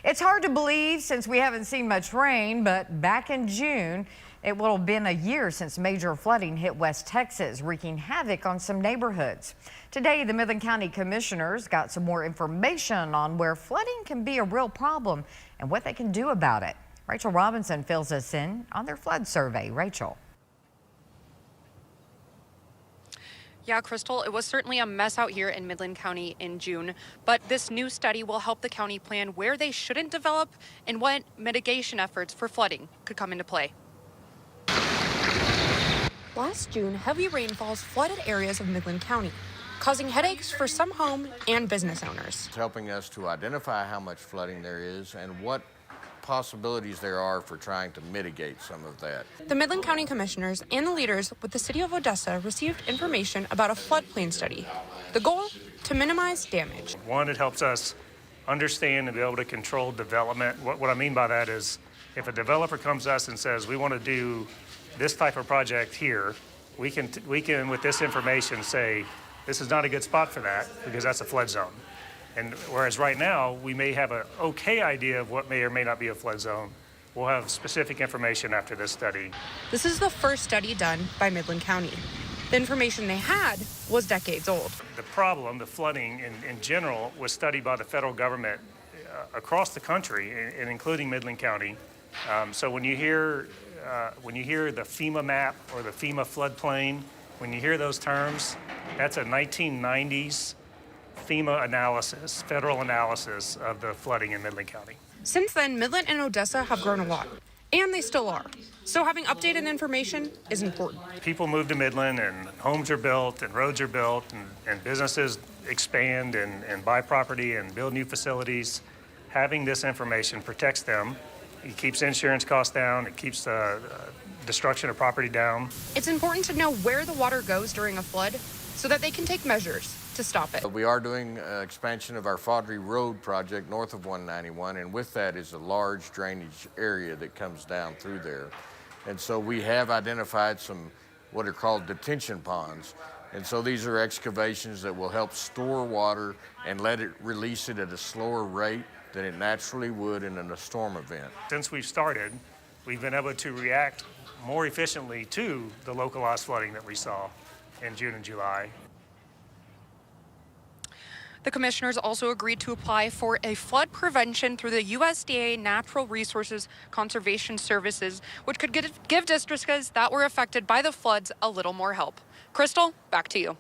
It's hard to believe since we haven't seen much rain, but back in June, it will have been a year since major flooding hit West Texas, wreaking havoc on some neighborhoods. Today, the Midland County commissioners got some more information on where flooding can be a real problem and what they can do about it. Rachel Robinson fills us in on their flood survey. Rachel. Yeah, Crystal, it was certainly a mess out here in Midland County in June, but this new study will help the county plan where they shouldn't develop and what mitigation efforts for flooding could come into play. Last June, heavy rainfalls flooded areas of Midland County, causing headaches for some home and business owners. It's helping us to identify how much flooding there is and what possibilities there are for trying to mitigate some of that. The Midland County commissioners and the leaders with the city of Odessa received information about a floodplain study. The goal? To minimize damage. One, it helps us understand and be able to control development. What I mean by that is if a developer comes to us and says, we want to do this type of project here, we can with this information say, this is not a good spot for that because that's a flood zone. And whereas right now, we may have an okay idea of what may or may not be a flood zone, we'll have specific information after this study. This is the first study done by Midland County. The information they had was decades old. The problem, the flooding in general, was studied by the federal government across the country, and including Midland County. So when you hear the FEMA map or the FEMA floodplain, when you hear those terms, that's a 1990s FEMA analysis, federal analysis of the flooding in Midland County. Since then, Midland and Odessa have grown a lot, and they still are. So having updated information is important. People move to Midland and homes are built and roads are built and businesses expand and buy property and build new facilities. Having this information protects them. It keeps insurance costs down. It keeps destruction of property down. It's important to know where the water goes during a flood so that they can take measures to stop it. We are doing expansion of our Faudree Road project north of 191, and with that is a large drainage area that comes down through there. And so we have identified some what are called detention ponds. And so these are excavations that will help store water and let it release it at a slower rate than it naturally would in a storm event. Since we've started, we've been able to react more efficiently to the localized flooding that we saw in June and July. The commissioners also agreed to apply for a flood prevention through the USDA Natural Resources Conservation Services, which could give districts that were affected by the floods a little more help. Crystal, back to you.